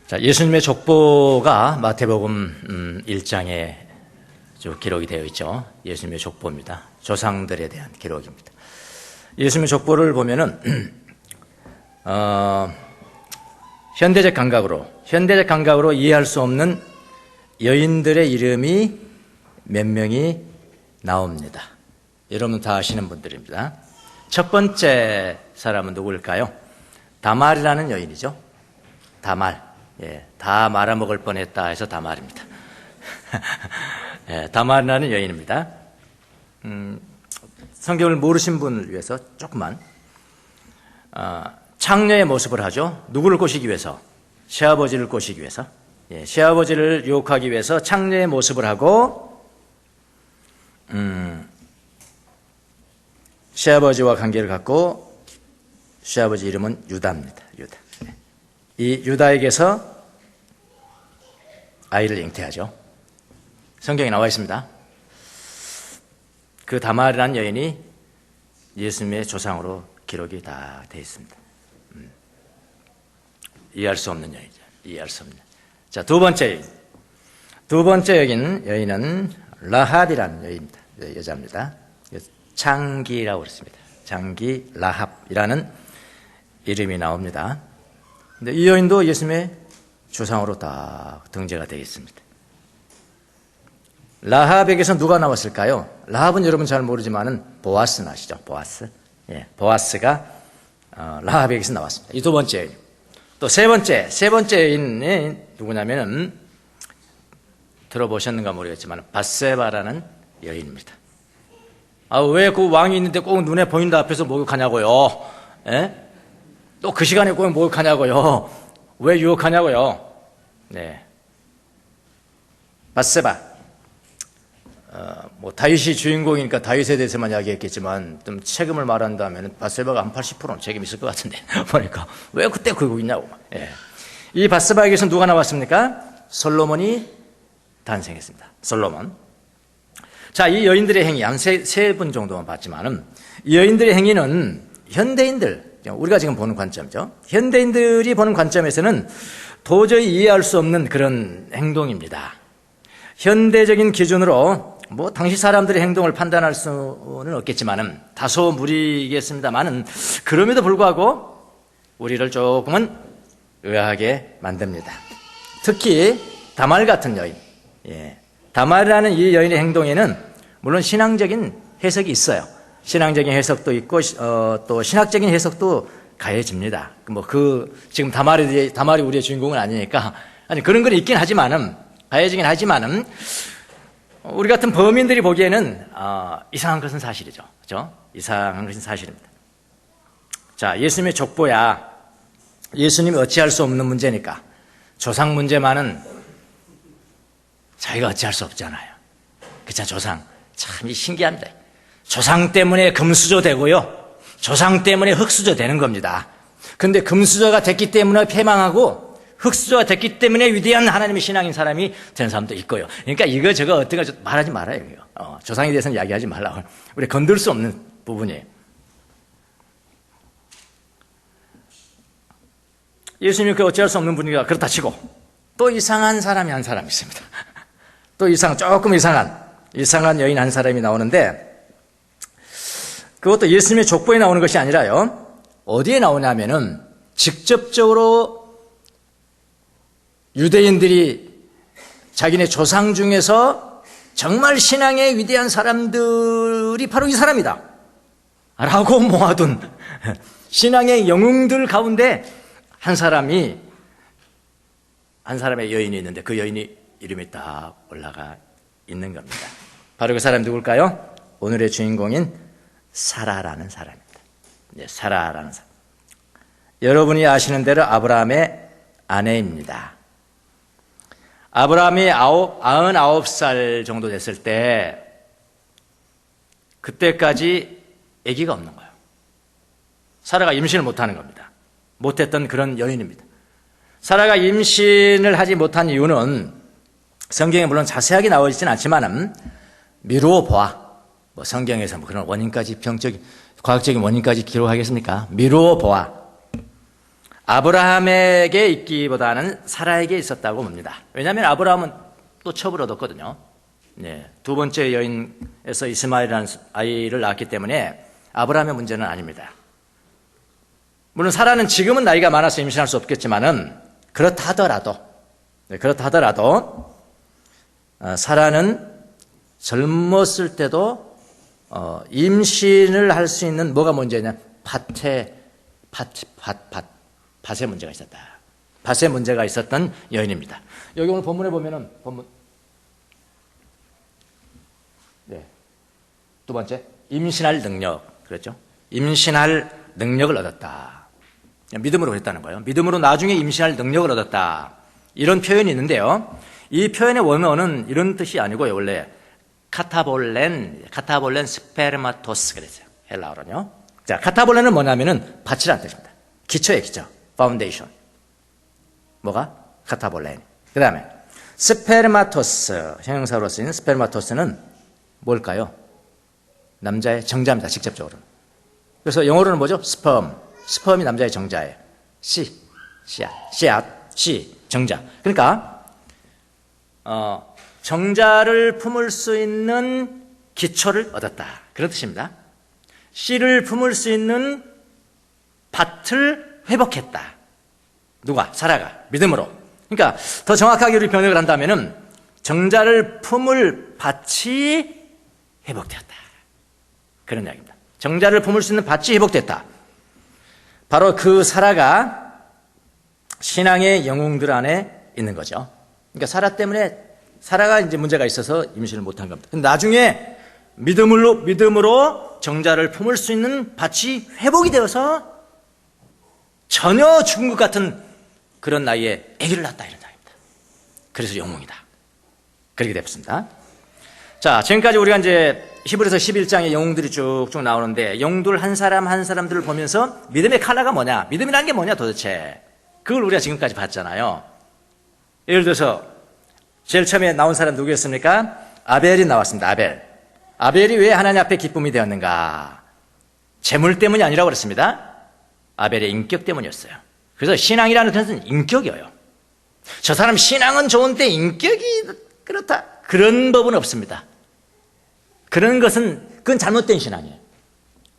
자, 예수님의 족보가 마태복음 1장에 기록이 되어 있죠. 예수님의 족보입니다. 조상들에 대한 기록입니다. 예수님의 족보를 보면은 현대적 감각으로 이해할 수 없는 여인들의 이름이 몇 명이 나옵니다. 여러분 다 아시는 분들입니다. 첫 번째 사람은 누구일까요? 다말이라는 여인이죠. 다말. 예, 다 말아먹을 뻔했다 해서 다말입니다. 예, 다말이라는 여인입니다. 성경을 모르신 분을 위해서 조금만 창녀의 모습을 하죠. 누구를 꼬시기 위해서? 시아버지를 꼬시기 위해서. 예, 시아버지를 유혹하기 위해서 창녀의 모습을 하고 시아버지와 관계를 갖고 시아버지 이름은 유다입니다. 유다. 이 유다에게서 아이를 잉태하죠. 성경에 나와 있습니다. 그 다말이라는 여인이 예수님의 조상으로 기록이 다 되어 있습니다. 이해할 수 없는 여인이죠. 이해할 수 없는. 자, 두 번째 여인. 두 번째 여인은 라합이라는 여인입니다. 여자입니다. 장기라고 그랬습니다. 장기 라합이라는 이름이 나옵니다. 근데 이 여인도 예수님의 조상으로 딱 등재가 되어 있습니다. 라합에게서 누가 나왔을까요? 라합은 여러분 잘 모르지만은 보아스는 아시죠? 보아스. 예, 보아스가 라합에게서 나왔습니다. 이 두 번째 여인. 또 세 번째 여인이 누구냐면은 들어보셨는가 모르겠지만 밧세바라는 여인입니다. 왜 그 왕이 있는데 꼭 눈에 보인다 앞에서 목욕하냐고요? 예? 또 그 시간에 꼭 목욕하냐고요? 왜 유혹하냐고요? 네. 밧세바. 다윗이 주인공이니까 다윗에 대해서만 이야기했겠지만, 좀 책임을 말한다면 밧세바가 한 80%는 책임 있을 것 같은데. 보니까. 왜 그때 그러고 있냐고. 예. 이 밧세바에게서 누가 나왔습니까? 솔로몬이 탄생했습니다. 솔로몬. 자, 이 여인들의 행위, 한 세 분 정도만 봤지만은, 이 여인들의 행위는 현대인들, 우리가 지금 보는 관점이죠. 현대인들이 보는 관점에서는 도저히 이해할 수 없는 그런 행동입니다. 현대적인 기준으로 당시 사람들의 행동을 판단할 수는 없겠지만은 다소 무리겠습니다만은 그럼에도 불구하고 우리를 조금은 의아하게 만듭니다. 특히 다말 같은 여인, 예. 다말이라는 이 여인의 행동에는 물론 신앙적인 해석이 있어요. 신앙적인 해석도 있고 또 신학적인 해석도 가해집니다. 지금 다말이 우리의 주인공은 아니니까 그런 건 있긴 하지만은 가해지긴 하지만은 우리 같은 범인들이 보기에는 이상한 것은 사실이죠. 그렇죠? 이상한 것은 사실입니다. 자, 예수님의 족보야. 예수님이 어찌할 수 없는 문제니까 조상 문제만은 자기가 어찌할 수 없잖아요. 그쵸? 조상. 참 신기합니다. 조상 때문에 금수저 되고요. 조상 때문에 흙수저 되는 겁니다. 근데 금수저가 됐기 때문에 패망하고 흙수저가 됐기 때문에 위대한 하나님의 신앙인 사람이 되는 사람도 있고요. 그러니까 이거 저거 어떤 거 말하지 말아요. 조상에 대해서는 이야기하지 말라고. 우리 건들 수 없는 부분이에요. 예수님이 그 어찌할 수 없는 분이가 그렇다 치고 또 이상한 사람이 한 사람이 있습니다. 또 조금 이상한 여인 한 사람이 나오는데 그것도 예수님의 족보에 나오는 것이 아니라요. 어디에 나오냐면은 직접적으로 유대인들이 자기네 조상 중에서 정말 신앙의 위대한 사람들이 바로 이 사람이다 라고 모아둔 신앙의 영웅들 가운데 한 사람의 여인이 있는데 그 여인이 이름이 딱 올라가 있는 겁니다. 바로 그 사람이 누굴까요? 오늘의 주인공인 사라라는 사람입니다. 네, 사라라는 사람. 여러분이 아시는 대로 아브라함의 아내입니다. 아브라함이 99살 정도 됐을 때 그때까지 아기가 없는 거예요. 사라가 임신을 못하는 겁니다. 못했던 그런 여인입니다. 사라가 임신을 하지 못한 이유는 성경에 물론 자세하게 나와 있지는 않지만은 미루어 보아. 성경에서 그런 원인까지 과학적인 원인까지 기록하겠습니까? 미루어 보아. 아브라함에게 있기보다는 사라에게 있었다고 봅니다. 왜냐하면 아브라함은 또 첩을 얻었거든요. 네, 두 번째 여인에서 이스마엘이라는 아이를 낳았기 때문에 아브라함의 문제는 아닙니다. 물론 사라는 지금은 나이가 많아서 임신할 수 없겠지만은 그렇다 하더라도 사라는 젊었을 때도 임신을 할 수 있는 뭐가 문제냐? 밭의 문제가 있었다. 밭의 문제가 있었던 여인입니다. 여기 오늘 본문에 보면은 두 번째 임신할 능력, 그렇죠? 임신할 능력을 얻었다. 믿음으로 그랬다는 거예요. 믿음으로 나중에 임신할 능력을 얻었다. 이런 표현이 있는데요. 이 표현의 원어는 이런 뜻이 아니고요. 원래 카타볼렌 스페르마토스 그랬어요. 헬라어로는요. 자, 카타볼렌은 뭐냐면은 밭이라는 뜻입니다. 기초예요, 기초. 파운데이션. 뭐가? 카타볼렌. 그 다음에 스페르마토스, 형용사로 쓰이는 스페르마토스는 뭘까요? 남자의 정자입니다, 직접적으로. 그래서 영어로는 뭐죠? 스펌이 남자의 정자예요. 씨앗, 정자. 그러니까 정자를 품을 수 있는 기초를 얻었다. 그런 뜻입니다. 씨를 품을 수 있는 밭을 회복했다. 누가? 사라가. 믿음으로. 그러니까 더 정확하게 우리 번역을 한다면은 정자를 품을 밭이 회복되었다. 그런 이야기입니다. 정자를 품을 수 있는 밭이 회복됐다. 바로 그 사라가 신앙의 영웅들 안에 있는 거죠. 그러니까 사라가 이제 문제가 있어서 임신을 못한 겁니다. 근데 나중에 믿음으로 정자를 품을 수 있는 밭이 회복이 되어서 전혀 죽은 것 같은 그런 나이에 아기를 낳았다 이런 이야기입니다. 그래서 영웅이다. 그렇게 됐습니다. 자, 지금까지 우리가 이제 히브리서 11장의 영웅들이 쭉쭉 나오는데 영웅들 한 사람 한 사람들을 보면서 믿음의 컬러가 뭐냐? 믿음이라는 게 뭐냐 도대체? 그걸 우리가 지금까지 봤잖아요. 예를 들어서 제일 처음에 나온 사람 누구였습니까? 아벨이 나왔습니다. 아벨이 왜 하나님 앞에 기쁨이 되었는가? 재물 때문이 아니라고 그랬습니다. 아벨의 인격 때문이었어요. 그래서 신앙이라는 것은 인격이에요. 저 사람 신앙은 좋은데 인격이 그렇다. 그런 법은 없습니다. 그건 잘못된 신앙이에요.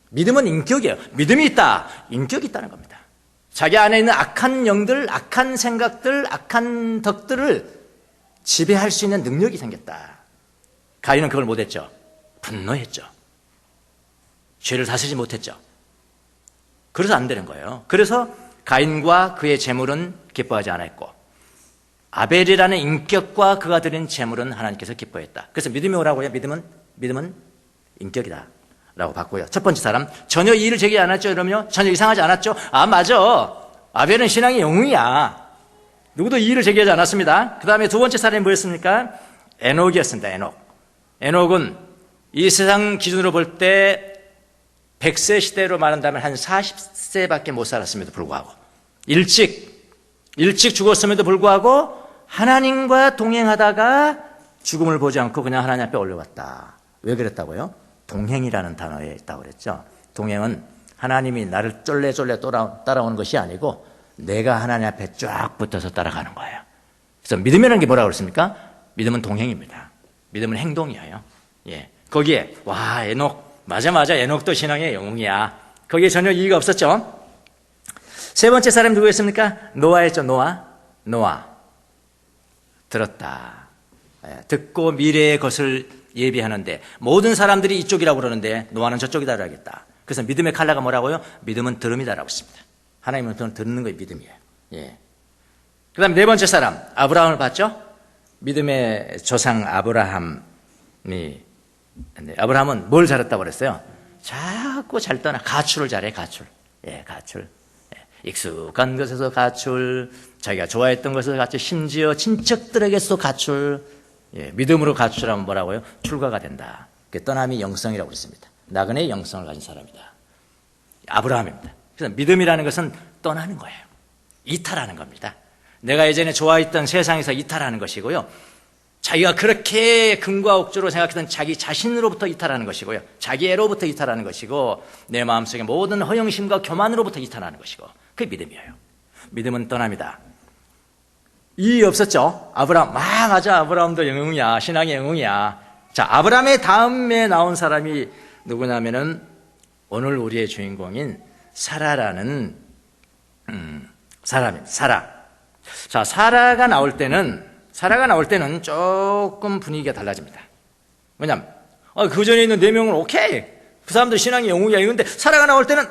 믿음은 인격이에요. 믿음이 있다. 인격이 있다는 겁니다. 자기 안에 있는 악한 영들, 악한 생각들, 악한 덕들을 지배할 수 있는 능력이 생겼다. 가인은 그걸 못했죠. 분노했죠. 죄를 다스리지 못했죠. 그래서 안 되는 거예요. 그래서 가인과 그의 재물은 기뻐하지 않았고 아벨이라는 인격과 그가 드린 재물은 하나님께서 기뻐했다. 그래서 믿음이 오라고요. 믿음은 인격이다 라고 봤고요. 첫 번째 사람, 전혀 이의를 제기 안 했죠. 그러면요, 전혀 이상하지 않았죠. 맞아, 아벨은 신앙의 영웅이야. 누구도 이의를 제기하지 않았습니다. 그 다음에 두 번째 사람이 뭐였습니까? 에녹이었습니다. 에녹은 이 세상 기준으로 볼 때 100세 시대로 말한다면 한 40세밖에 못 살았음에도 불구하고 일찍 죽었음에도 불구하고 하나님과 동행하다가 죽음을 보지 않고 그냥 하나님 앞에 올려왔다. 왜 그랬다고요? 동행이라는 단어에 있다고 그랬죠. 동행은 하나님이 나를 쫄래쫄래 따라오는 것이 아니고 내가 하나님 앞에 쫙 붙어서 따라가는 거예요. 그래서 믿음이라는 게 뭐라고 그랬습니까? 믿음은 동행입니다. 믿음은 행동이에요. 예. 거기에 에녹 맞아 에녹도 신앙의 영웅이야. 거기에 전혀 이의가 없었죠. 세 번째 사람 누구였습니까? 노아였죠. 노아 들었다. 듣고 미래의 것을 예비하는데 모든 사람들이 이쪽이라고 그러는데 노아는 저쪽이다 그러겠다. 그래서 믿음의 컬러가 뭐라고요? 믿음은 들음이다라고 했습니다. 하나님은 듣는 거예요. 믿음이에요. 예. 그 다음에 네 번째 사람 아브라함을 봤죠? 믿음의 조상 아브라함은 뭘 잘했다고 그랬어요? 자꾸 잘 떠나. 가출을 잘해. 가출. 익숙한 것에서 가출, 자기가 좋아했던 것에서 가출, 심지어 친척들에게서도 가출. 믿음으로 가출하면 뭐라고요? 출가가 된다. 그게 떠남이 영성이라고 그랬습니다. 나그네의 영성을 가진 사람이다. 아브라함입니다. 그래서 믿음이라는 것은 떠나는 거예요. 이탈하는 겁니다. 내가 예전에 좋아했던 세상에서 이탈하는 것이고요. 자기가 그렇게 금과 옥조로 생각했던 자기 자신으로부터 이탈하는 것이고요. 자기 애로부터 이탈하는 것이고 내 마음속의 모든 허영심과 교만으로부터 이탈하는 것이고 그게 믿음이에요. 믿음은 떠납니다. 이 없었죠? 아브라함, 맞아. 아브라함도 영웅이야. 신앙의 영웅이야. 자, 아브라함의 다음에 나온 사람이 누구냐면은 오늘 우리의 주인공인 사라라는 사람입니다. 사라. 자, 사라가 나올 때는 조금 분위기가 달라집니다. 왜냐면, 그 전에 있는 4명은 오케이. 그 사람도 신앙의 영웅이야. 이건데, 사라가 나올 때는,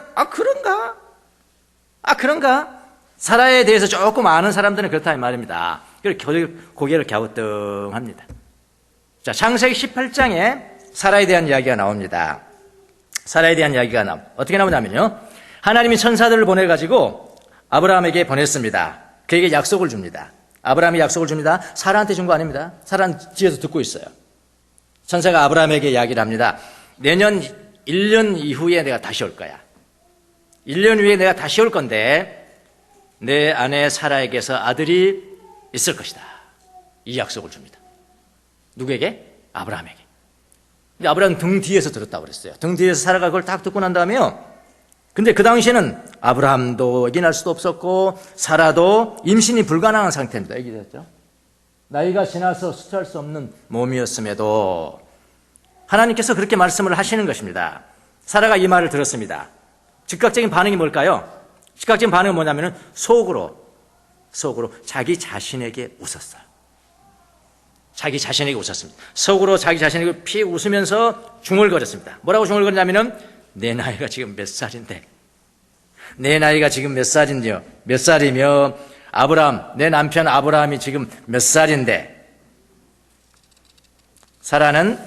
그런가? 사라에 대해서 조금 아는 사람들은 그렇다 이 말입니다. 그래서 고개를 갸우뚱합니다. 자, 창세기 18장에 사라에 대한 이야기가 나옵니다. 사라에 대한 이야기가 어떻게 나오냐면요. 하나님이 천사들을 보내가지고 아브라함에게 보냈습니다. 그에게 약속을 줍니다. 아브라함이 약속을 줍니다. 사라한테 준 거 아닙니다. 사라는 뒤에서 듣고 있어요. 천사가 아브라함에게 이야기를 합니다. 내년 1년 이후에 내가 다시 올 거야. 1년 후에 내가 다시 올 건데 내 아내 사라에게서 아들이 있을 것이다. 이 약속을 줍니다. 누구에게? 아브라함에게. 근데 아브라함 등 뒤에서 들었다고 그랬어요. 등 뒤에서 사라가 그걸 딱 듣고 난 다음에요. 근데 그 당시에는 아브라함도 아기 낳을 수도 없었고 사라도 임신이 불가능한 상태입니다. 아기 됐죠? 나이가 지나서 수치할 수 없는 몸이었음에도 하나님께서 그렇게 말씀을 하시는 것입니다. 사라가 이 말을 들었습니다. 즉각적인 반응이 뭘까요? 즉각적인 반응은 뭐냐면은 속으로 자기 자신에게 웃었어요. 자기 자신에게 웃었습니다. 속으로 자기 자신에게 피 웃으면서 중얼거렸습니다. 뭐라고 중얼거렸냐면은 내 나이가 지금 몇 살인데, 내 나이가 지금 몇 살이며, 아브라함, 내 남편 아브라함이 지금 몇 살인데, 사라는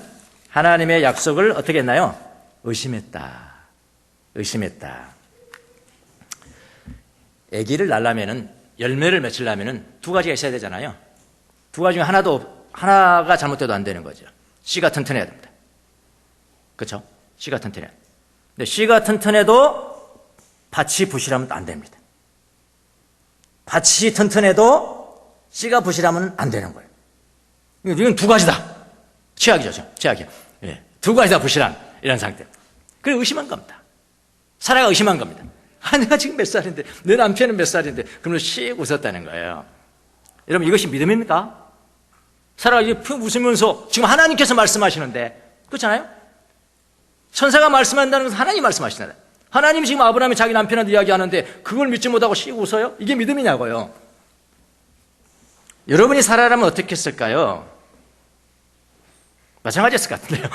하나님의 약속을 어떻게 했나요? 의심했다. 아기를 낳으려면은, 열매를 맺으려면은 2가지가 있어야 되잖아요. 2가지 중에 하나가 잘못돼도 안 되는 거죠. 씨가 튼튼해야 됩니다. 그렇죠? 씨가 튼튼해야 됩니다. 근데 씨가 튼튼해도 밭이 부실하면 안 됩니다. 밭이 튼튼해도 씨가 부실하면 안 되는 거예요. 이건 2가지다. 최악이죠. 최악이요. 예. 2가지다 부실한 이런 상태. 그래 의심한 겁니다. 사라가 의심한 겁니다. 내가 지금 몇 살인데, 내 남편은 몇 살인데, 그러면서 씩 웃었다는 거예요. 여러분, 이것이 믿음입니까? 사라가 이렇게 웃으면서 지금 하나님께서 말씀하시는데, 그렇잖아요? 천사가 말씀한다는 것은 하나님이 말씀하시잖아요. 하나님이 지금 아브라함이 자기 남편한테 이야기하는데 그걸 믿지 못하고 씩 웃어요? 이게 믿음이냐고요. 여러분이 사라라면 어떻게 했을까요? 마찬가지였을 것 같은데요.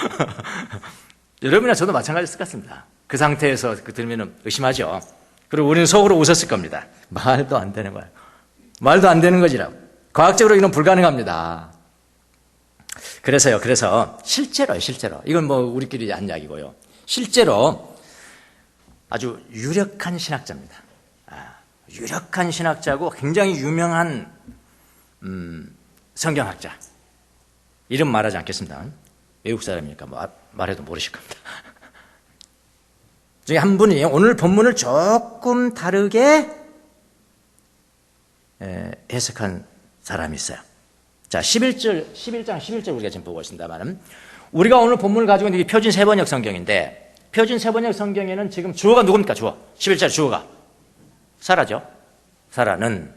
여러분이나 저도 마찬가지였을 것 같습니다. 그 상태에서 들으면 의심하죠. 그리고 우리는 속으로 웃었을 겁니다. 말도 안 되는 거예요. 말도 안 되는 거지라고. 과학적으로 이건 불가능합니다. 그래서 실제로 이건 뭐 우리끼리 한 이야기고요. 실제로 아주 유력한 신학자입니다. 유력한 신학자고 굉장히 유명한 성경학자. 이름 말하지 않겠습니다. 외국 사람이니까 말해도 모르실 겁니다. 중에 한 분이 오늘 본문을 조금 다르게 해석한 사람이 있어요. 자, 11장 11절 우리가 지금 보고 있습니다만, 우리가 오늘 본문을 가지고 있는 게 표준 세번역 성경인데, 표준 세번역 성경에는 지금 주어가 누굽니까? 주어. 11절 주어가 사라죠. 사라는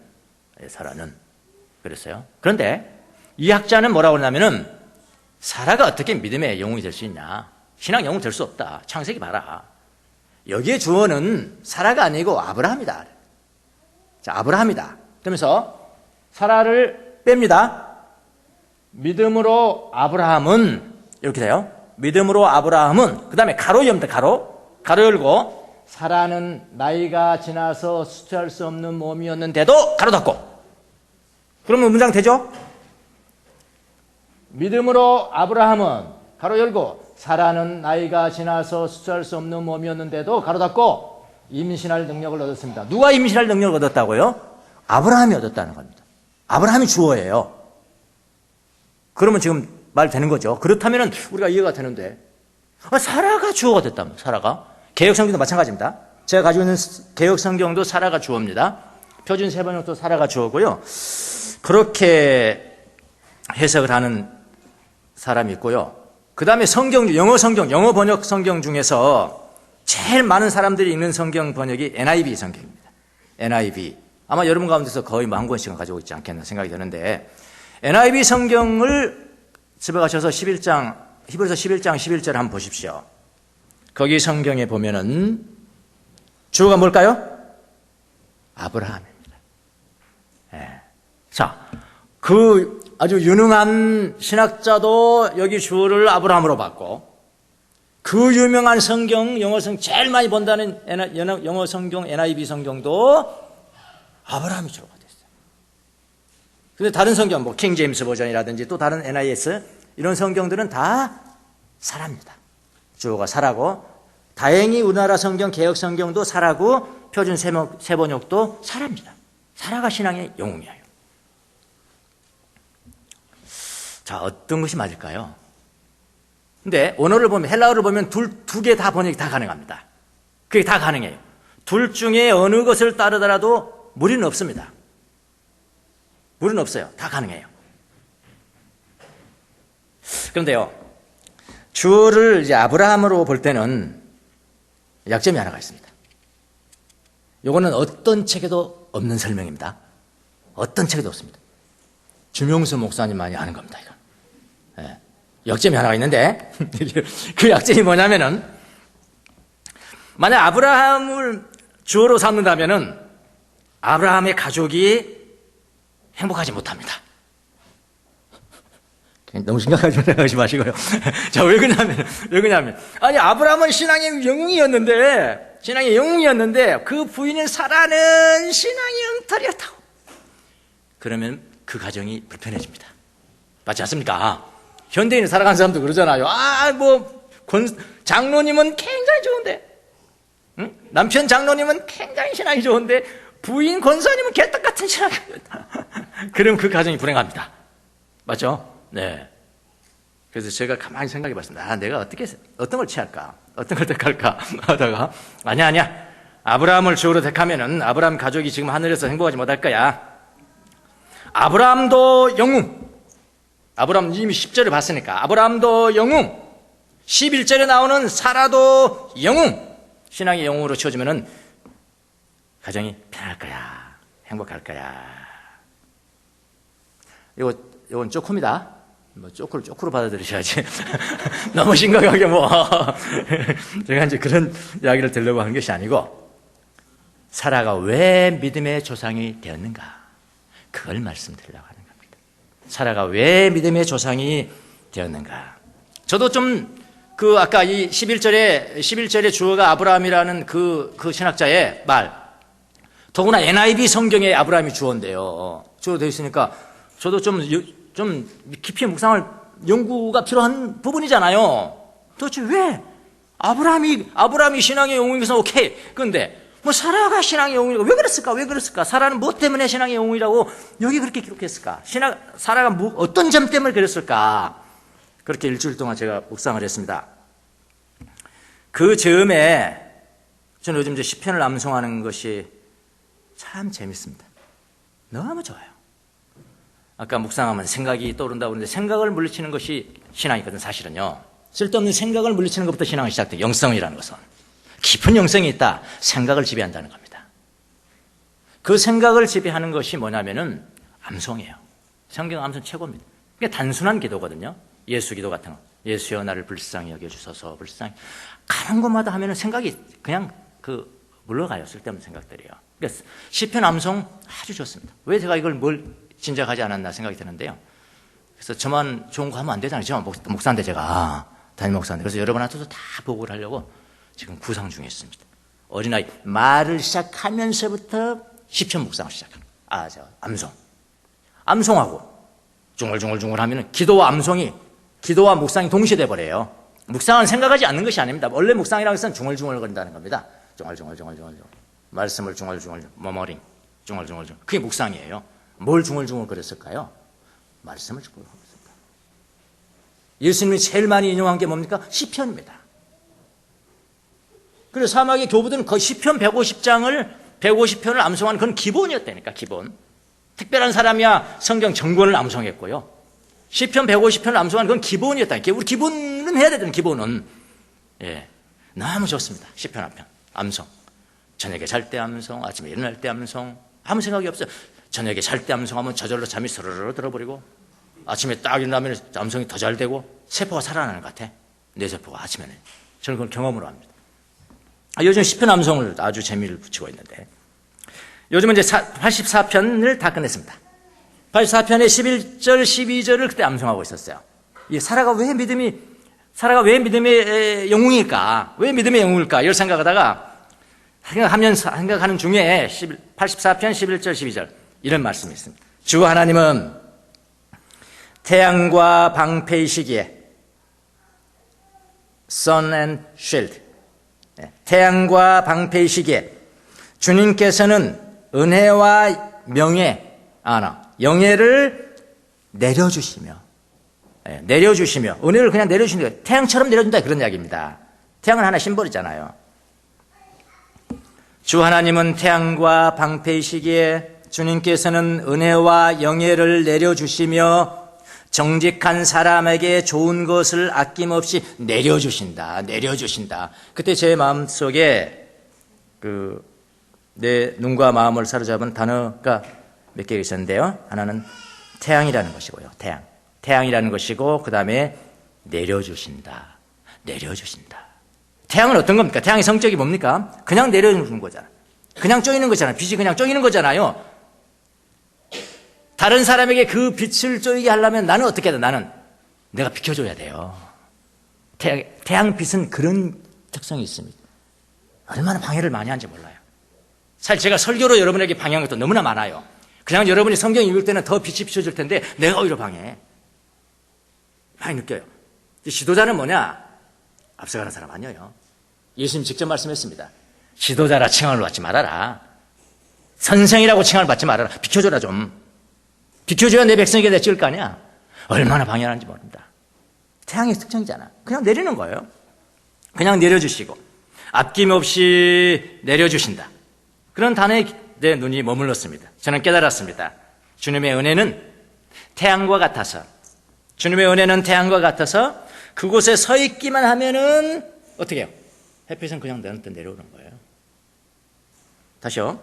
그랬어요. 그런데 이 학자는 뭐라고 그러냐면은 사라가 어떻게 믿음의 영웅이 될 수 있냐? 신앙 영웅 될 수 없다. 창세기 봐라. 여기에 주어는 사라가 아니고 아브라함이다. 자, 아브라함이다. 그러면서 사라를 뺍니다. 믿음으로 아브라함은 이렇게 돼요. 믿음으로 아브라함은 그 다음에 가로 열면 가로 열고 사라는 나이가 지나서 수치할 수 없는 몸이었는데도 가로 닫고. 그러면 문장 되죠? 믿음으로 아브라함은 가로 열고 사라는 나이가 지나서 수치할 수 없는 몸이었는데도 가로 닫고 임신할 능력을 얻었습니다. 누가 임신할 능력을 얻었다고요? 아브라함이 얻었다는 겁니다. 아브라함이 주어예요. 그러면 지금 말 되는 거죠. 그렇다면 우리가 이해가 되는데, 사라가 주어가 됐다면, 사라가. 개역성경도 마찬가지입니다. 제가 가지고 있는 개역성경도 사라가 주어입니다. 표준 세번역도 사라가 주어고요. 그렇게 해석을 하는 사람이 있고요. 그 다음에 영어 번역 성경 중에서 제일 많은 사람들이 읽는 성경 번역이 NIV 성경입니다. NIV. 아마 여러분 가운데서 거의 뭐 한 권씩은 가지고 있지 않겠나 생각이 드는데, NIV 성경을 집에 가셔서 히브리서 11장 11절 한번 보십시오. 거기 성경에 보면은 주가 뭘까요? 아브라함입니다. 예. 자, 그 아주 유능한 신학자도 여기 주를 아브라함으로 봤고, 그 유명한 성경, 영어 성경 제일 많이 본다는 영어 성경, NIV 성경도 아브라함이 주로가 됐어요. 근데 다른 성경, 뭐 킹 제임스 버전이라든지 또 다른 NIS 이런 성경들은 다 사라입니다. 주어가 사라고, 다행히 우리나라 성경, 개역 성경도 사라고, 표준 세번역도 사라입니다. 사라가 신앙의 영웅이에요. 자, 어떤 것이 맞을까요? 근데 원어를 보면, 헬라어를 보면 두 개 다 번역이 다 가능합니다. 그게 다 가능해요. 둘 중에 어느 것을 따르더라도 무리는 없습니다. 무리는 없어요. 다 가능해요. 그런데요, 주를 이제 아브라함으로 볼 때는 약점이 하나가 있습니다. 이거는 어떤 책에도 없는 설명입니다. 어떤 책에도 없습니다. 주명수 목사님만이 하는 겁니다, 이건. 예. 약점이 하나가 있는데, 그 약점이 뭐냐면은, 만약 아브라함을 주어로 삼는다면은, 아브라함의 가족이 행복하지 못합니다. 너무 심각하게 생각하지 마시고요. 자, 왜 그러냐면, 아니, 아브라함은 신앙의 영웅이었는데, 그 부인인 사라는 신앙의 엉터리였다고. 그러면 그 가정이 불편해집니다. 맞지 않습니까? 현대인을 살아가는 사람도 그러잖아요. 장로님은 굉장히 좋은데, 응? 남편 장로님은 굉장히 신앙이 좋은데, 부인 권사님은 개떡같은 신앙이 좋다. 그럼 그 가정이 불행합니다. 맞죠? 네. 그래서 제가 가만히 생각해 봤습니다. 내가 어떤 걸 취할까? 어떤 걸 택할까? 하다가, 아니야. 아브라함을 주어로 택하면은 아브라함 가족이 지금 하늘에서 행복하지 못할 거야. 아브라함도 영웅. 아브라함 이미 10절을 봤으니까. 아브라함도 영웅. 11절에 나오는 사라도 영웅. 신앙의 영웅으로 치워주면은 가정이 편할 거야. 행복할 거야. 이건 쪼크입니다. 쪼크로 받아들이셔야지. 너무 심각하게 제가 이제 그런 이야기를 들려고 하는 것이 아니고, 사라가 왜 믿음의 조상이 되었는가? 그걸 말씀드리려고 하는 겁니다. 사라가 왜 믿음의 조상이 되었는가? 저도 아까 이 11절에 주어가 아브라함이라는 그 신학자의 말, 더구나 NIV 성경에 아브라함이 주어인데요. 주어 되어 있으니까 저도 좀 깊이 묵상할 연구가 필요한 부분이잖아요. 도대체 왜 아브라함이 신앙의 영웅이어서 오케이. 그런데 사라가 신앙의 영웅이라고 왜 그랬을까? 사라는 뭐 때문에 신앙의 영웅이라고 여기 그렇게 기록했을까? 사라가 어떤 점 때문에 그랬을까? 그렇게 일주일 동안 제가 묵상을 했습니다. 그 즈음에 저는 요즘 시편을 암송하는 것이 참 재밌습니다. 너무 좋아요. 아까 묵상하면 생각이 떠오른다고 그러는데, 생각을 물리치는 것이 신앙이거든, 사실은요. 쓸데없는 생각을 물리치는 것부터 신앙이 시작돼요. 영성이라는 것은. 깊은 영성이 있다. 생각을 지배한다는 겁니다. 그 생각을 지배하는 것이 뭐냐면은 암송이에요. 성경 암송 최고입니다. 그게 단순한 기도거든요. 예수 기도 같은 거. 예수여 나를 불쌍히 여겨주소서. 불쌍히. 가는 곳마다 하면은 생각이 그냥 물러가요. 쓸데없는 생각들이요. 그래서 시편 암송 아주 좋습니다. 왜 제가 이걸 진작하지 않았나 생각이 드는데요. 그래서 저만 좋은 거 하면 안 되잖아요. 저 목사인데 제가 담임 목사인데. 그래서 여러분한테도 다 보고를 하려고 지금 구상 중에 있습니다. 어린아이 말을 시작하면서부터 시편 묵상을 시작합니다. 암송하고 중얼중얼 하면은 기도와 묵상이 동시에 돼버려요. 묵상은 생각하지 않는 것이 아닙니다. 원래 묵상이라는 것은 중얼중얼 거린다는 겁니다. 중얼중얼. 말씀을 중얼중얼, 머머링, 중얼중얼. 그게 묵상이에요. 뭘 중얼중얼 거렸을까요? 말씀을 중얼중얼 거렸을까요? 예수님이 제일 많이 인용한 게 뭡니까? 시편입니다. 그래서 사막의 교부들은 거의 시편 150편을 암송하는 그건 기본이었다니까, 기본. 특별한 사람이야 성경 전권을 암송했고요. 시편 150편을 암송하는 건 기본이었다니까. 우리 기본은 해야 되는 기본은. 예. 너무 좋습니다. 시편 한 편. 암송. 저녁에 잘 때 암송, 아침에 일어날 때 암송, 아무 생각이 없어요. 저녁에 잘 때 암송하면 저절로 잠이 스르르 들어버리고 아침에 딱 일어나면 암송이 더 잘 되고 세포가 살아나는 것 같아. 뇌세포가 아침에는. 저는 그걸 경험으로 합니다. 요즘 시편 암송을 아주 재미를 붙이고 있는데 요즘은 이제 84편을 다 끝냈습니다. 84편의 11절, 12절을 그때 암송하고 있었어요. 이 사라가 왜 믿음의 영웅일까? 왜 믿음의 영웅일까? 이걸 생각하다가 생각하는 중에 84편 11절, 12절 이런 말씀이 있습니다. 주 하나님은 태양과 방패이시기에 Sun and Shield, 태양과 방패이시기에 주님께서는 은혜와 영예를 내려주시며 은혜를 그냥 내려주시는 거예요. 태양처럼 내려준다 그런 이야기입니다. 태양은 하나 심벌이잖아요. 주 하나님은 태양과 방패이시기에 주님께서는 은혜와 영예를 내려주시며 정직한 사람에게 좋은 것을 아낌없이 내려주신다. 그때 제 마음속에 내 눈과 마음을 사로잡은 단어가 몇 개가 있었는데요. 하나는 태양이라는 것이고요. 태양이라는 것이고 그 다음에 내려주신다. 태양은 어떤 겁니까? 태양의 성격이 뭡니까? 그냥 내려주는 거잖아. 그냥 쪼이는 거잖아. 빛이 그냥 쪼이는 거잖아요. 다른 사람에게 그 빛을 쪼이게 하려면 나는 어떻게 해야 돼? 나는 내가 비켜줘야 돼요. 태양빛은 그런 특성이 있습니다. 얼마나 방해를 많이 하는지 몰라요. 사실 제가 설교로 여러분에게 방해한 것도 너무나 많아요. 그냥 여러분이 성경 읽을 때는 더 빛이 비춰질 텐데 내가 오히려 방해해. 많이 느껴요. 지도자는 뭐냐? 앞서가는 사람 아니에요. 예수님 직접 말씀했습니다. 지도자라 칭함을 받지 말아라. 선생이라고 칭함을 받지 말아라. 비켜줘라 좀. 비켜줘야 내 백성에게 내 찍을 거 아니야. 얼마나 방해하는지 모릅니다. 태양의 특징이잖아. 그냥 내리는 거예요. 그냥 내려주시고 아낌없이 내려주신다. 그런 단어에 내 눈이 머물렀습니다. 저는 깨달았습니다. 주님의 은혜는 태양과 같아서 그곳에 서 있기만 하면은 어떻게 해요? 햇빛은 그냥 내려오는 거예요. 다시요.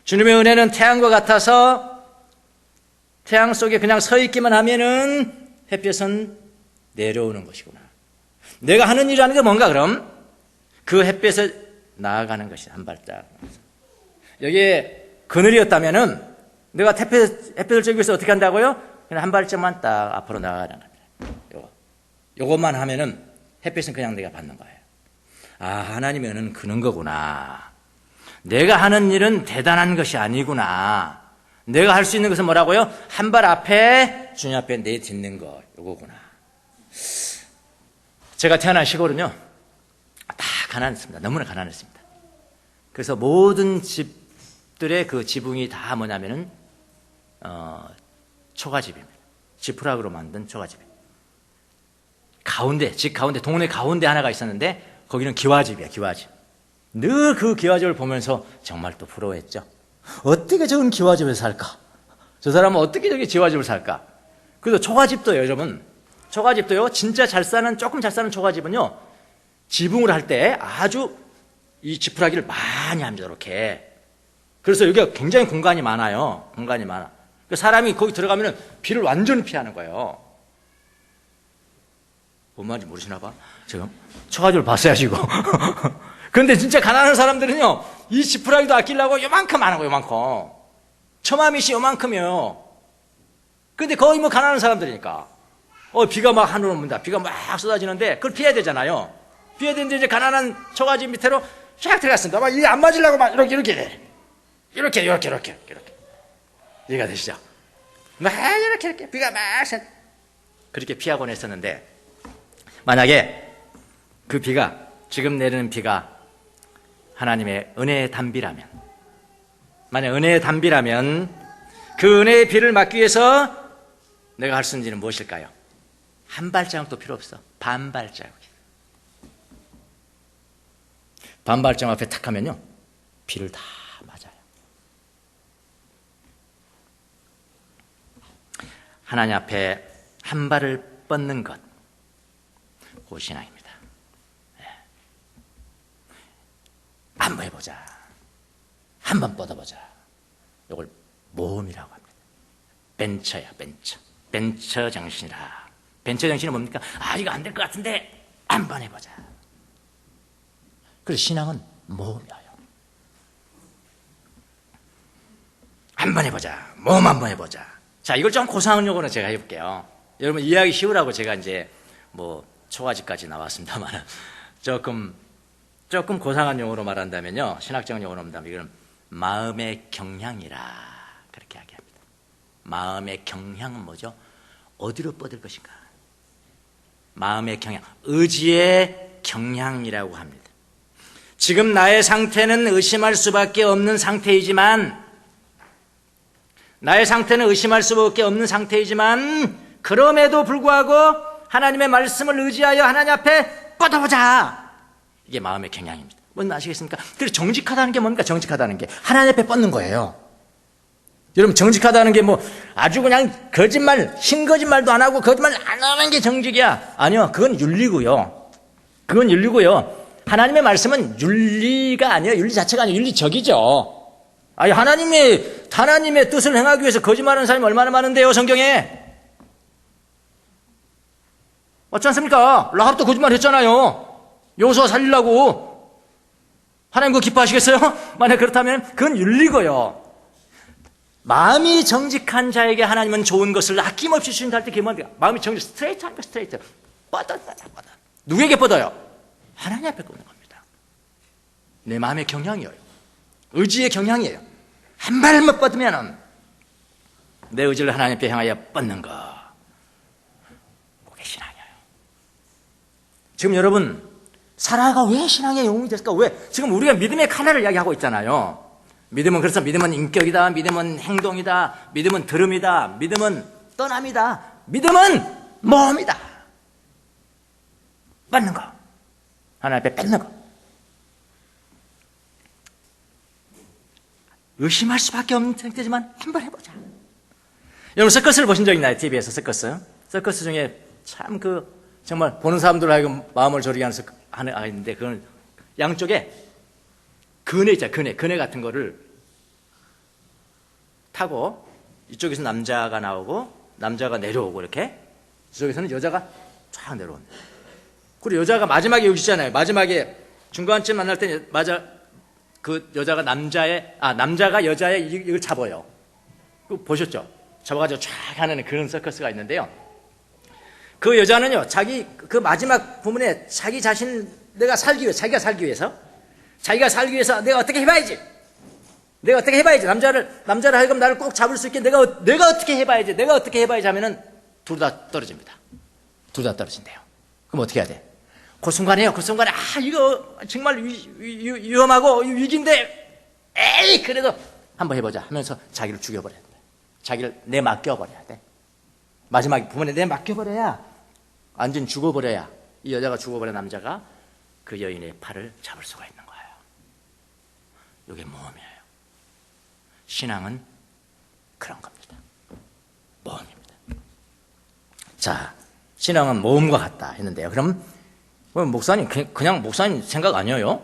주님의 은혜는 태양과 같아서 태양 속에 그냥 서 있기만 하면은 햇빛은 내려오는 것이구나. 내가 하는 일이라는 게 뭔가 그럼? 그 햇빛을 나아가는 것이 한 발짝. 여기에 그늘이었다면은 내가 햇빛을 쬐기 위해서 어떻게 한다고요? 그냥 한 발짝만 딱 앞으로 나아가는 겁니다. 요것만 하면은 햇빛은 그냥 내가 받는 거예요. 아, 하나님의 은혜는 그런 거구나. 내가 하는 일은 대단한 것이 아니구나. 내가 할 수 있는 것은 뭐라고요? 한 발 앞에 주님 앞에 내딛는 거 요거구나. 제가 태어난 시골은요 다 가난했습니다. 너무나 가난했습니다. 그래서 모든 집들의 그 지붕이 다 뭐냐면은 초가집입니다. 지푸락으로 만든 초가집이에요. 집 가운데 동네 가운데 하나가 있었는데 거기는 기와집이야. 기와집. 늘 그 기와집을 보면서 정말 또 부러워했죠. 어떻게 저런 기와집에서 살까? 저 사람은 어떻게 저기 기와집을 살까? 그래서 초가집도요, 여러분. 초가집도요, 진짜 조금 잘 사는 초가집은요, 지붕을 할 때 아주 이 지푸라기를 많이 합니다, 이렇게. 그래서 여기가 굉장히 공간이 많아요. 공간이 많아. 사람이 거기 들어가면 비를 완전히 피하는 거예요. 뭔 말인지 모르시나 봐. 지금 초가집을 봤어야지, 이거. 그런데 진짜 가난한 사람들은요, 이 지푸라기도 아끼려고 요만큼 안 하고, 요만큼. 처마밋이 요만큼이에요. 근데 거의 뭐 가난한 사람들이니까. 비가 막 하늘로 옵니다. 비가 막 쏟아지는데, 그걸 피해야 되잖아요. 피해야 되는데, 이제 가난한 초가집 밑으로 쫙 들어갔습니다. 막 이게 안 맞으려고 막 이렇게. 이해가 되시죠? 막 이렇게 비가 막 그렇게 피하곤 했었는데, 만약에 그 비가, 지금 내리는 비가 하나님의 은혜의 단비라면, 만약 은혜의 단비라면 그 은혜의 비를 막기 위해서 내가 할 수 있는 일은 무엇일까요? 한 발자국도 필요 없어. 반 발자국. 반 발자국 앞에 탁 하면요, 비를 다 맞아요. 하나님 앞에 한 발을 뻗는 것, 그 신앙입니다. 한번 해보자. 한번 뻗어보자. 이걸 모험이라고 합니다. 벤처야, 벤처. 벤처 정신이라. 벤처 정신이 뭡니까? 아, 이거 안 될 것 같은데 한번 해보자. 그래서 신앙은 모험이에요. 한번 해보자. 모험 한번 해보자. 자, 이걸 좀 고상한 용어로 제가 해볼게요. 여러분 이해하기 쉬우라고 제가 이제 뭐 초가지까지 나왔습니다만 조금 고상한 용어로 말한다면요, 신학적 용어로 말한다면 이건 마음의 경향이라 그렇게 이야기합니다. 마음의 경향은 뭐죠? 어디로 뻗을 것인가? 마음의 경향, 의지의 경향이라고 합니다. 지금 나의 상태는 의심할 수밖에 없는 상태이지만 그럼에도 불구하고 하나님의 말씀을 의지하여 하나님 앞에 뻗어보자. 이게 마음의 경향입니다. 뭔지 아시겠습니까? 그래서 정직하다는 게 뭡니까? 정직하다는 게 하나님 앞에 뻗는 거예요. 여러분, 정직하다는 게 뭐 아주 그냥 거짓말, 흰 거짓말도 안 하고 거짓말 안 하는 게 정직이야. 아니요, 그건 윤리고요. 하나님의 말씀은 윤리가 아니에요. 윤리 자체가 아니에요. 윤리적이죠. 아니, 하나님의 뜻을 행하기 위해서 거짓말하는 사람이 얼마나 많은데요, 성경에. 맞지 않습니까? 라합도 거짓말 했잖아요. 여호수아 살리려고. 하나님 그거 기뻐하시겠어요? 만약 그렇다면 그건 윤리고요. 마음이 정직한 자에게 하나님은 좋은 것을 아낌없이 주신다 할 때 그게 뭡니까? 마음이 스트레이트한 거, 스트레이트. 뻗어. 누구에게 뻗어요? 하나님 앞에 뻗는 겁니다. 내 마음의 경향이에요. 의지의 경향이에요. 한 발만 뻗으면 내 의지를 하나님 앞에 향하여 뻗는 거. 그게 신앙이에요. 지금 여러분, 사라가 왜 신앙의 영웅이 됐을까? 왜? 지금 우리가 믿음의 칼날을 이야기하고 있잖아요. 믿음은 인격이다. 믿음은 행동이다. 믿음은 들음이다. 믿음은 떠남이다. 믿음은 모험이다. 뻗는 거. 하나님 앞에 뻗는 거. 의심할 수밖에 없는 상태지만 한번 해보자. 여러분, 서커스를 보신 적 있나요? TV에서 서커스. 서커스 중에 참 정말 보는 사람들 하여금 마음을 졸이게 하는 아가 있는데, 그건 양쪽에 그네 있잖아요. 그네 같은 거를 타고 이쪽에서 남자가 나오고 남자가 내려오고 이렇게, 이쪽에서는 여자가 쫙 내려온다. 그리고 여자가 마지막에 여기 있잖아요. 마지막에 중간쯤 만날 때 그 여자가 남자가 여자의 이걸 잡아요. 그거 보셨죠? 잡아가지고 쫙 하는 그런 서커스가 있는데요. 그 여자는요, 그 마지막 부분에 자기 자신을 자기가 살기 위해서 내가 어떻게 해봐야지. 남자를 하여금 나를 꼭 잡을 수 있게 내가 어떻게 해봐야지 하면은 둘 다 떨어집니다. 둘 다 떨어진대요. 그럼 어떻게 해야 돼? 그 순간에 이거 정말 위험하고 위기인데, 에이, 그래도 한번 해보자 하면서 자기를 죽여버려야 돼. 자기를 내맡겨버려야 돼. 마지막 부분에 내맡겨버려야, 완전 죽어버려야, 이 여자가 죽어버린 남자가 그 여인의 팔을 잡을 수가 있는 거예요. 이게 모험이에요. 신앙은 그런 겁니다. 모험입니다. 자, 신앙은 모험과 같다 했는데요. 그럼 목사님, 그냥 목사님 생각 아니에요?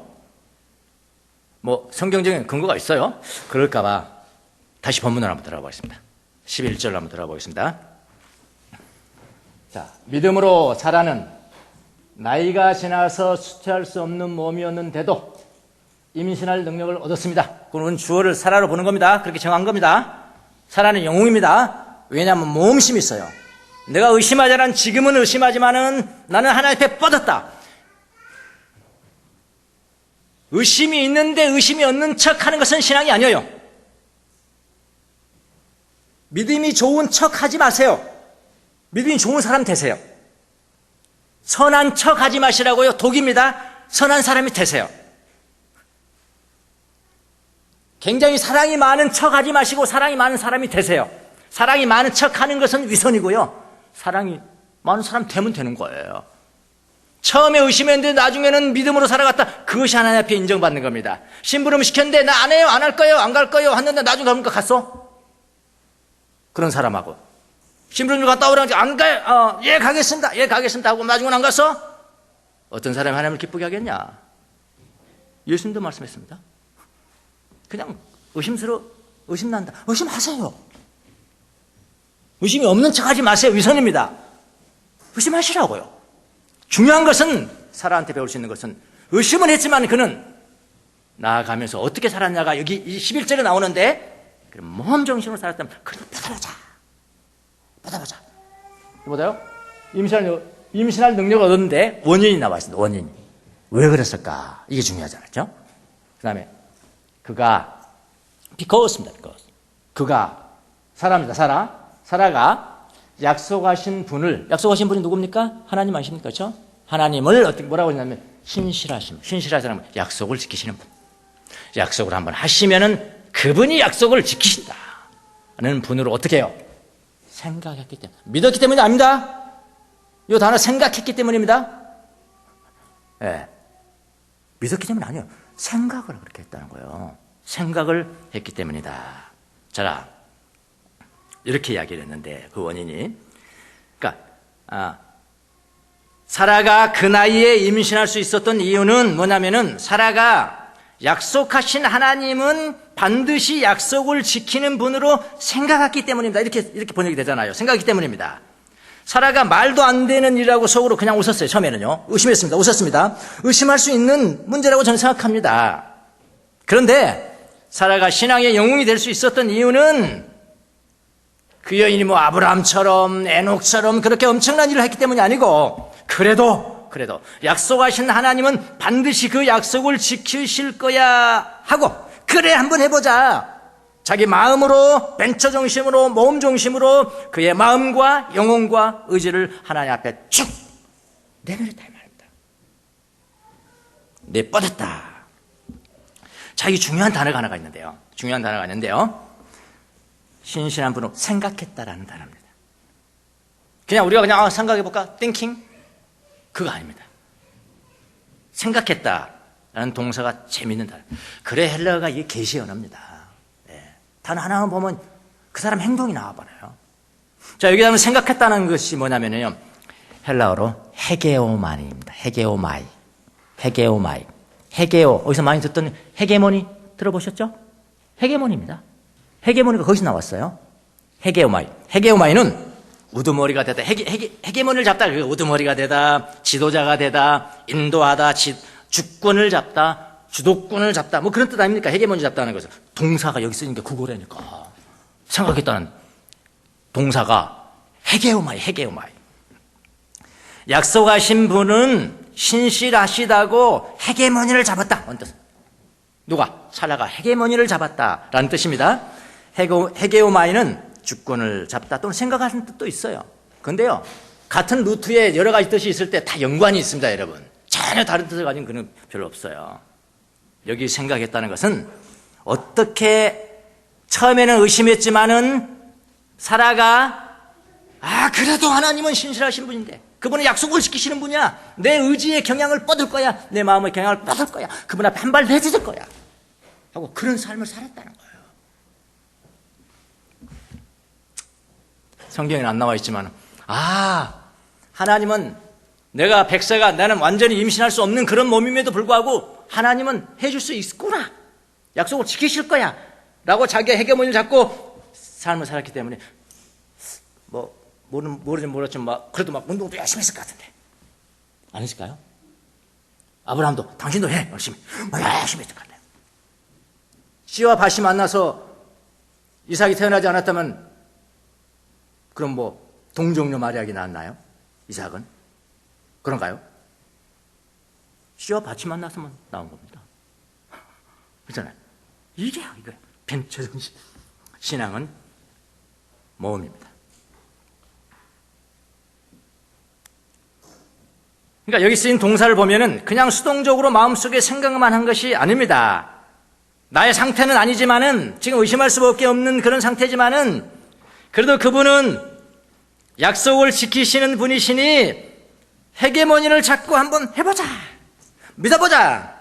뭐 성경적인 근거가 있어요? 그럴까봐 다시 본문을 한번 들어보겠습니다. 11절로 한번 들어보겠습니다. 자, 믿음으로 사라는 나이가 지나서 수치할 수 없는 몸이었는데도 임신할 능력을 얻었습니다. 그건 주어를 사라로 보는 겁니다. 그렇게 정한 겁니다. 사라는 영웅입니다. 왜냐하면 모험심이 있어요. 내가 의심하자는 지금은 의심하지만은 나는 하나님 앞에 뻗었다. 의심이 있는데 의심이 없는 척 하는 것은 신앙이 아니에요. 믿음이 좋은 척 하지 마세요. 믿음이 좋은 사람 되세요. 선한 척 하지 마시라고요. 독입니다. 선한 사람이 되세요. 굉장히 사랑이 많은 척 하지 마시고 사랑이 많은 사람이 되세요. 사랑이 많은 척 하는 것은 위선이고요. 사랑이 많은 사람 되면 되는 거예요. 처음에 의심했는데 나중에는 믿음으로 살아갔다. 그것이 하나님 앞에 인정받는 겁니다. 심부름 시켰는데 나 안 해요, 안 할 거예요, 안 갈 거예요 했는데 나중에 가니까 갔어? 그런 사람하고 심부름 좀 갔다 오라는데 안 가요. 예 가겠습니다 하고 나중에는 안 갔어? 어떤 사람이 하나님을 기쁘게 하겠냐? 예수님도 말씀했습니다. 그냥 의심난다. 의심하세요. 의심이 없는 척하지 마세요. 위선입니다. 의심하시라고요. 중요한 것은 사라한테 배울 수 있는 것은 의심은 했지만 그는 나아가면서 어떻게 살았냐가 여기 11절에 나오는데 그럼 모험 정신으로 살았다면 그래도 받아보자. 보다요. 임신할 능력을 얻었는데 원인이 나와 있습니다. 원인이. 왜 그랬을까? 이게 중요하잖아요. 그 다음에 그가 because 그가 사라입니다. 사라가 약속하신 분이 누굽니까? 하나님 아십니까? 그렇죠? 하나님을 어떻게 뭐라고 하냐면 신실하시는 약속을 지키시는 분. 약속을 한번 하시면은 그분이 약속을 지키신다는 분으로 어떻게 해요? 생각했기 때문에. 믿었기 때문이 아닙니다. 이 단어 생각했기 때문입니다. 예. 믿었기 때문이 아니에요. 생각을 그렇게 했다는 거예요. 생각을 했기 때문이다. 자, 이렇게 이야기를 했는데 그 원인이 그러니까 사라가 그 나이에 임신할 수 있었던 이유는 뭐냐면은 사라가 약속하신 하나님은 반드시 약속을 지키는 분으로 생각했기 때문입니다. 이렇게 번역이 되잖아요. 생각했기 때문입니다. 사라가 말도 안 되는 일이라고 속으로 그냥 웃었어요. 처음에는요. 의심했습니다. 웃었습니다. 의심할 수 있는 문제라고 저는 생각합니다. 그런데 사라가 신앙의 영웅이 될 수 있었던 이유는 그 여인이 뭐 아브라함처럼 에녹처럼 그렇게 엄청난 일을 했기 때문이 아니고 그래도 약속하신 하나님은 반드시 그 약속을 지키실 거야 하고 그래 한번 해보자. 자기 마음으로 벤처 중심으로 모험 중심으로 그의 마음과 영혼과 의지를 하나님 앞에 쭉 내버렸다 이 말입니다. 내뻗었다. 자, 이 중요한 단어가 하나가 있는데요. 신실한 분으로 생각했다라는 단어입니다. 그냥 우리가 그냥 생각해볼까? thinking? 그거 아닙니다. 생각했다라는 동사가 재밌는 단어. 그래 헬라어가 이게 계시 언어입니다. 단어 하나만 보면 그 사람 행동이 나와버려요. 자, 여기 하면 생각했다는 것이 뭐냐면요. 헬라어로 헤게오마니입니다. 헤게오마이. 어디서 많이 듣던 헤게모니 들어보셨죠? 헤게모니입니다. 헤게모니가 거기서 나왔어요. 헤게오마이는 우두머리가 되다. 헤게모니를 잡다. 우두머리가 되다. 지도자가 되다. 인도하다. 주권을 잡다. 주도권을 잡다. 뭐 그런 뜻 아닙니까? 헤게모니 잡다는 것은. 동사가 여기 쓰니까 그거라니까. 생각했다는 동사가 헤게오마이. 약속하신 분은 신실하시다고 헤게모니를 잡았다. 어떤 뜻? 누가? 사라가 헤게모니를 잡았다라는 뜻입니다. 헤게오마이는 주권을 잡다 또는 생각하는 뜻도 있어요. 그런데요, 같은 루트에 여러 가지 뜻이 있을 때 다 연관이 있습니다, 여러분. 전혀 다른 뜻을 가진 그는 별로 없어요. 여기 생각했다는 것은 어떻게 처음에는 의심했지만은 사라가 그래도 하나님은 신실하신 분인데 그분은 약속을 지키시는 분이야. 내 의지의 경향을 뻗을 거야. 내 마음의 경향을 뻗을 거야. 그분 앞에 한 발 내딛을 거야. 하고 그런 삶을 살았다는 거예요. 성경에는 안 나와 있지만 하나님은 내가 백세가 나는 완전히 임신할 수 없는 그런 몸임에도 불구하고 하나님은 해줄 수 있구나. 약속을 지키실 거야. 라고 자기의 헤게모니를 잡고 삶을 살았기 때문에 모르지만 그래도 운동도 열심히 했을 것 같은데 아니실까요? 아브라함도 당신도 해 열심히 했을 것 같아요. 씨와 밭이 만나서 이삭이 태어나지 않았다면 그럼 동정녀 마리아가 낳았나요? 이삭은? 그런가요? 씨와 밭이 만났으면 나온 겁니다. 그렇잖아요. 이게 벤처정신. 신앙은 모험입니다. 그러니까 여기 쓰인 동사를 보면은 그냥 수동적으로 마음속에 생각만 한 것이 아닙니다. 나의 상태는 아니지만은 지금 의심할 수밖에 없는 그런 상태지만은 그래도 그분은 약속을 지키시는 분이시니 헤게모니를 잡고 한번 해보자. 믿어보자.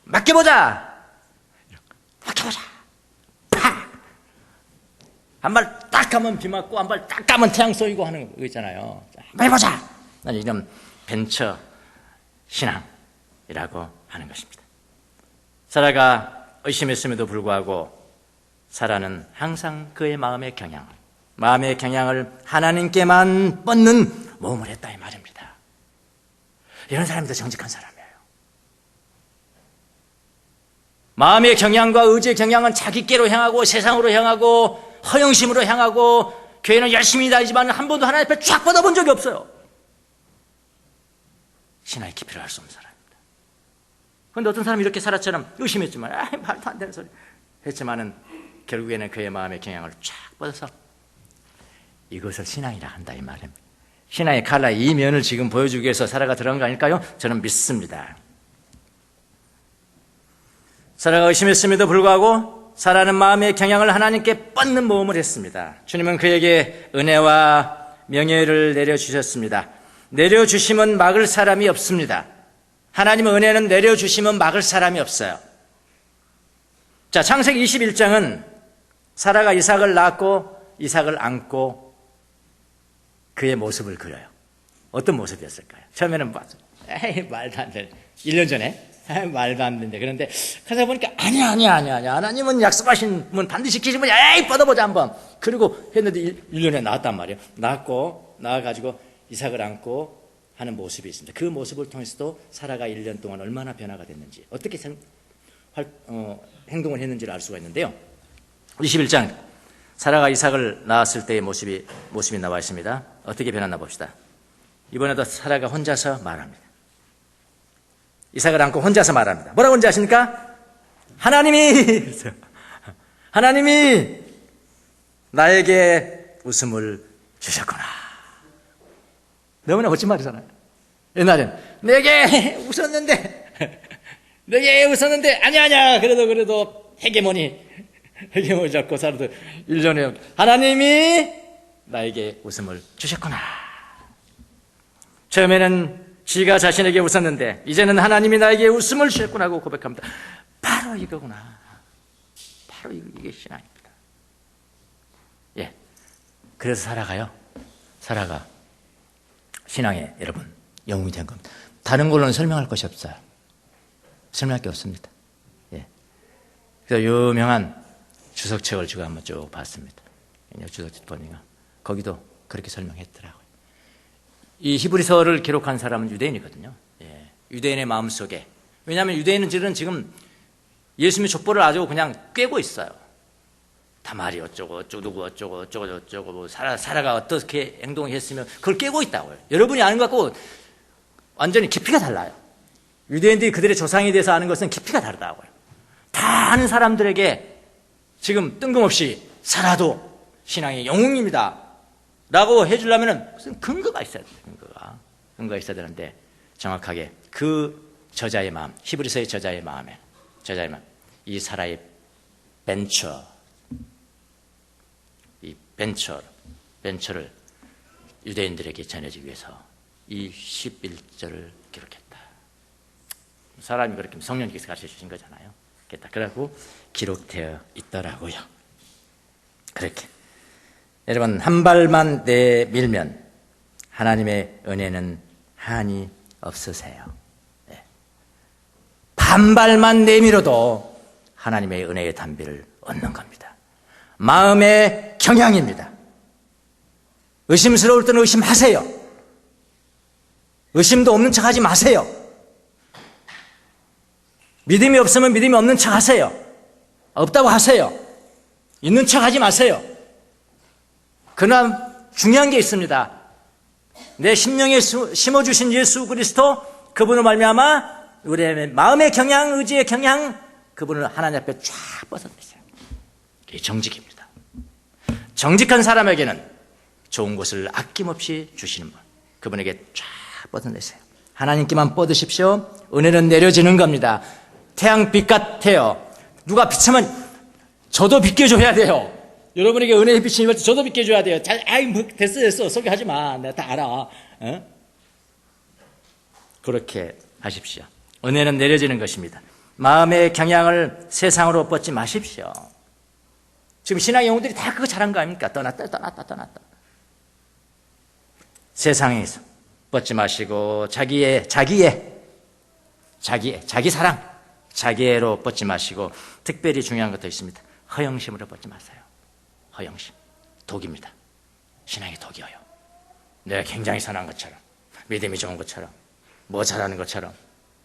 맡겨보자. 한 발 딱 가면 비 맞고 한 발 딱 가면 태양 쏘이고 하는 거 있잖아요. 한번 해보자. 이런 벤처 신앙이라고 하는 것입니다. 사라가 의심했음에도 불구하고 사라는 항상 그의 마음의 경향을 하나님께만 뻗는 모험을 했다 이 말입니다. 이런 사람이 더 정직한 사람이에요. 마음의 경향과 의지의 경향은 자기께로 향하고 세상으로 향하고 허영심으로 향하고 교회는 열심히 다니지만 한 번도 하나님 앞에 쫙 뻗어본 적이 없어요. 신앙의 깊이를 알 수 없는 사람입니다. 그런데 어떤 사람이 이렇게 사라처럼 의심했지만 말도 안 되는 소리 했지만은 결국에는 그의 마음의 경향을 쫙 뻗어서 이것을 신앙이라 한다 이 말입니다. 신앙의 칼라 이 면을 지금 보여주기 위해서 사라가 들어간 거 아닐까요? 저는 믿습니다. 사라가 의심했음에도 불구하고 사라는 마음의 경향을 하나님께 뻗는 모험을 했습니다. 주님은 그에게 은혜와 명예를 내려주셨습니다. 내려주심은 막을 사람이 없습니다. 하나님의 은혜는 내려주심은 막을 사람이 없어요. 자, 창세기 21장은 사라가 이삭을 낳고 이삭을 안고 그의 모습을 그려요. 어떤 모습이었을까요? 처음에는 말도 안 돼. 1년 전에 말도 안 된대. 그런데 가서 보니까 아니야. 하나님은 약속하신 분 반드시 지키신 분이야. 에이, 뻗어보자 한번. 그리고 했는데 1년에 나왔단 말이에요. 나와가지고 이삭을 안고 하는 모습이 있습니다. 그 모습을 통해서도 사라가 1년 동안 얼마나 변화가 됐는지, 어떻게 행동을 했는지를 알 수가 있는데요. 21장 사라가 이삭을 낳았을 때의 모습이 나와 있습니다. 어떻게 변했나 봅시다. 이번에도 사라가 혼자서 말합니다. 이삭을 안고 혼자서 말합니다. 뭐라고 혼자 하십니까? 하나님이 나에게 웃음을 주셨구나. 너무나 멋진 말이잖아요. 옛날엔 내게 웃었는데 아니야. 그래도 헤게모니 잡고 살아도 1년에 하나님이 나에게 웃음을 주셨구나. 처음에는 지가 자신에게 웃었는데 이제는 하나님이 나에게 웃음을 주셨구나 하고 고백합니다. 바로 이거구나. 바로 이게 신앙입니다. 예. 그래서 사라가 신앙의 여러분 영웅이 된 겁니다. 다른 걸로는 설명할 것이 없어요. 설명할 게 없습니다. 예. 그래서 유명한 주석책을 제가 한번 쭉 봤습니다. 주석책 보니까 거기도 그렇게 설명했더라고요. 이 히브리서를 기록한 사람은 유대인이거든요. 예. 유대인의 마음속에, 왜냐하면 유대인들은 지금 예수님의 족보를 아주 그냥 꿰고 있어요. 다말이 어쩌고 뭐 사라가 어떻게 행동했으면 그걸 꿰고 있다고요. 여러분이 아는 것 같고 완전히 깊이가 달라요. 유대인들이 그들의 조상에 대해서 아는 것은 깊이가 다르다고요. 다 아는 사람들에게 지금 뜬금없이 사라도 신앙의 영웅입니다 라고 해주려면 무슨 근거가 있어야 돼요. 근거가 있어야 되는데 정확하게 그 저자의 마음, 히브리서의 저자의 마음, 이 사라의 벤처를 유대인들에게 전해주기 위해서 이 11절을 기록했다. 사람이 그렇게 성령님께서 가르쳐 주신 거잖아요. 그러고 기록되어 있더라고요. 그렇게 여러분, 한 발만 내밀면 하나님의 은혜는 한이 없으세요. 네. 반발만 내밀어도 하나님의 은혜의 담비를 얻는 겁니다. 마음의 경향입니다. 의심스러울 때는 의심하세요. 의심도 없는 척 하지 마세요. 믿음이 없으면 믿음이 없는 척 하세요. 없다고 하세요. 있는 척 하지 마세요. 그러나 중요한 게 있습니다. 내 심령에 심어주신 예수 그리스도, 그분을 말미암아 우리의 마음의 경향, 의지의 경향, 그분을 하나님 앞에 쫙 뻗어내세요. 이게 정직입니다. 정직한 사람에게는 좋은 것을 아낌없이 주시는 분, 그분에게 쫙 뻗어내세요. 하나님께만 뻗으십시오. 은혜는 내려지는 겁니다. 태양빛 같아요. 누가 비추면 저도 비껴줘야 돼요. 여러분에게 은혜의 빛이 임할 때 저도 비껴줘야 돼요. 됐어. 소개하지 마. 내가 다 알아. 어? 그렇게 하십시오. 은혜는 내려지는 것입니다. 마음의 경향을 세상으로 뻗지 마십시오. 지금 신앙의 영웅들이 다 그거 잘한 거 아닙니까? 떠났다. 세상에서 뻗지 마시고 자기 사랑, 자기애로 뻗지 마시고, 특별히 중요한 것도 있습니다. 허영심으로 보지 마세요. 허영심. 독입니다. 신앙이 독이에요. 내가 굉장히 선한 것처럼, 믿음이 좋은 것처럼, 뭐 잘하는 것처럼,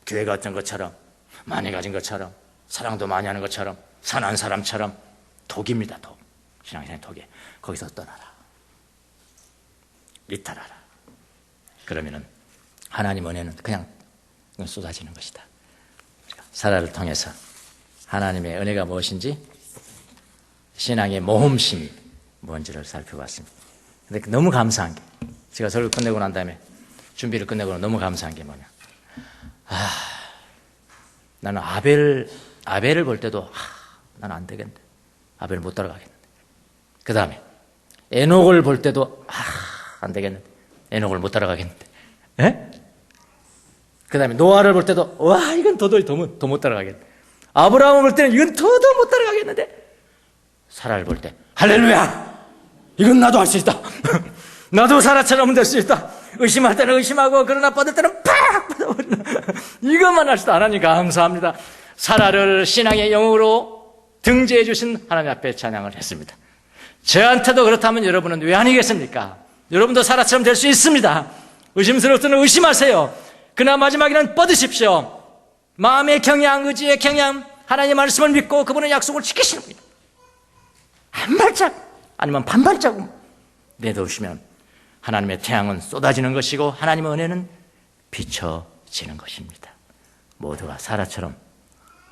교회가 어떤 것처럼, 많이 가진 것처럼, 사랑도 많이 하는 것처럼, 선한 사람처럼 독입니다. 독. 신앙생활 독이. 거기서 떠나라. 이탈하라. 그러면은 하나님 은혜는 그냥 쏟아지는 것이다. 사라를 통해서 하나님의 은혜가 무엇인지, 신앙의 모험심이 뭔지를 살펴봤습니다. 근데 너무 감사한 게, 제가 설교 끝내고 난 다음에 준비를 끝내고 너무 감사한 게 뭐냐, 나는 아벨을 볼 때도 나는 안 되겠는데, 아벨을 못 따라가겠는데. 그 다음에 에녹을 볼 때도 안 되겠는데, 에녹을 못 따라가겠는데. 예? 그 다음에 노아를 볼 때도 와, 이건 도저히 더 못 따라가겠는데. 아브라함을 볼 때는 이건 더더 못 따라가겠는데. 사라를 볼 때 할렐루야, 이건 나도 할 수 있다. 나도 사라처럼 될 수 있다. 의심할 때는 의심하고, 그러나 뻗을 때는 팍 뻗어버린다. 이것만 할 수도. 하나님 감사합니다. 사라를 신앙의 영웅으로 등재해 주신 하나님 앞에 찬양을 했습니다. 저한테도 그렇다면 여러분은 왜 아니겠습니까? 여러분도 사라처럼 될 수 있습니다. 의심스러울 때는 의심하세요. 그러나 마지막에는 뻗으십시오. 마음의 경향, 의지의 경향, 하나님의 말씀을 믿고 그분의 약속을 지키시는 겁니다. 한 발짝 아니면 반 발자국 내놓으시면 하나님의 태양은 쏟아지는 것이고 하나님의 은혜는 비춰지는 것입니다. 모두가 사라처럼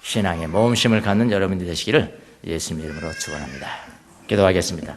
신앙의 모험심을 갖는 여러분들이 되시기를 예수님의 이름으로 축원합니다. 기도하겠습니다.